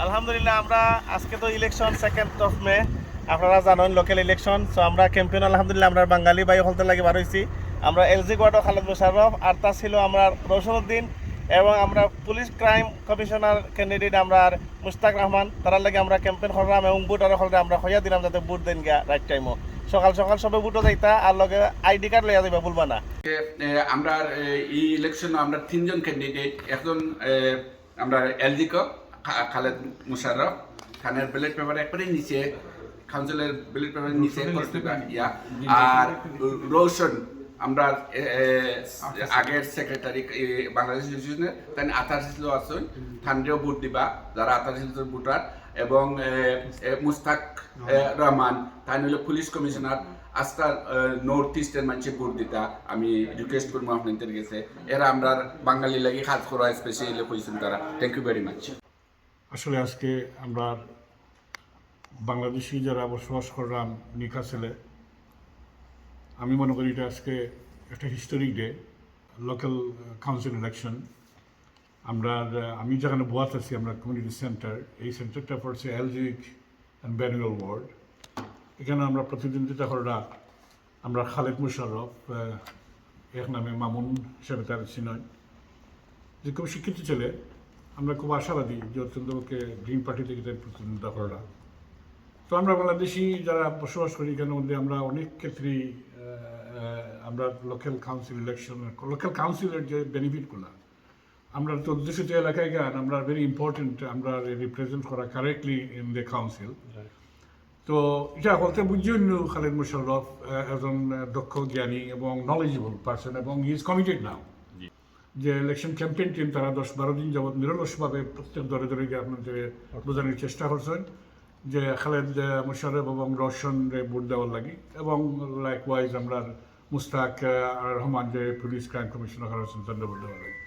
আলহামদুলিল্লাহ আমরা আজকে তো ইলেকশন 2nd of May আপনারা জানেন লোকাল ইলেকশন। সো আমরা ক্যাম্পেইন আলহামদুলিল্লাহ আমরা বাঙালি ভাই হলতে লাগে বার হয়েছি। আমরা এলজি কোয়ার্ড খালেদ মোশাররফ আর তা ছিল আমরা রওশনউদ্দিন এবং আমরা পুলিশ ক্রাইম কমিশনার ক্যান্ডিডেট আমরা মুশতাক রহমান তারা লাগে আমরা ক্যাম্পেইন করলাম এবং ভোট আর হলতে আমরা হইয়া দিলাম যাতে ভোট দেন গিয়া রাইট টাইমও সকাল সকাল সবে ভোটও যাইতা আর লগে আইডি কার্ড লইয়া যাইবা ভুলবা না। আমরা এই ইলেকশনে আমরা 3জন ক্যান্ডিডেট, একজন আমরা এলজি খালেদ মোশাররফ খানের ব্যালট পেপার একবারে নিচে, কাউন্সিলের ব্যালট পেপার নিচে আর রোশন আমরা আগের সেক্রেটারি বাংলাদেশ ইনস্টিটিউশনের তাই 28 আছেন থানরেও ভোট দিবা যারা 28 ভোটার এবং মুস্তাক রহমান তাই হলো পুলিশ কমিশনার আজকা নর্থ ইস্টের মানুষের ভোট দিতা আমি রিকোয়েস্ট করবো আপনাদের কাছে। এরা আমরা বাঙালি লাগি কাজ করা স্পেশালি কইছেন তারা। Thank you very much. আসলে আজকে আমরা বাংলাদেশি যারা বসবাস করলাম নিকাসেলে, আমি মনে করি এটা আজকে একটা historic day, local council election. আমি যেখানে বোয়াত আছি আমরা কমিউনিটি সেন্টার, এই সেন্টারটা পড়ছে এলজিক অ্যান্ড ব্যানুয়াল ওয়ার্ড। এখানে আমরা প্রতিদ্বন্দ্বিতা করলাম আমরা খালেদ মোশাররফ এক নামে মামুন হিসেবে তার চিনয়, যে খুব শিক্ষিত ছেলে। আমরা খুব আশাবাদী যে অত্যন্ত ওকে গ্রিন পার্টি থেকে তার প্রতিদ্বন্দ্বিতা করলাম। তো আমরা বাংলাদেশি যারা বসবাস করি এখানের মধ্যে আমরা অনেক ক্ষেত্রেই আমরা লোকাল কাউন্সিল ইলেকশন, লোকাল কাউন্সিলের যে বেনিফিটগুলো আমরা তো অধ্যুষিত এলাকায় গান আমরা ভেরি ইম্পর্টেন্ট আমরা রিপ্রেজেন্ট করা কারেক্টলি ইন দ্য কাউন্সিল। তো এটা বলতে বুঝছেন খালেদ মোশাররফ একজন দক্ষ জ্ঞানী এবং নলেজেবল পার্সন এবং হি ইজ কমিটেড নাও। যে ইলেকশন ক্যাম্পেইন টিম তারা 10-12 দিন যাবৎ নিরলসভাবে প্রত্যেক দরে দরে গিয়ে আপনাদের বোঝানোর চেষ্টা করছেন যে খালেদ মোশাররফ এবং রওশনরে ভোট দেওয়ার লাগি এবং লাইকওয়াইজ আমরা মুস্তাক রহমান যে পুলিশ ক্রাইম কমিশনার হচ্ছেন তাদের ভোট দেওয়ার লাগে।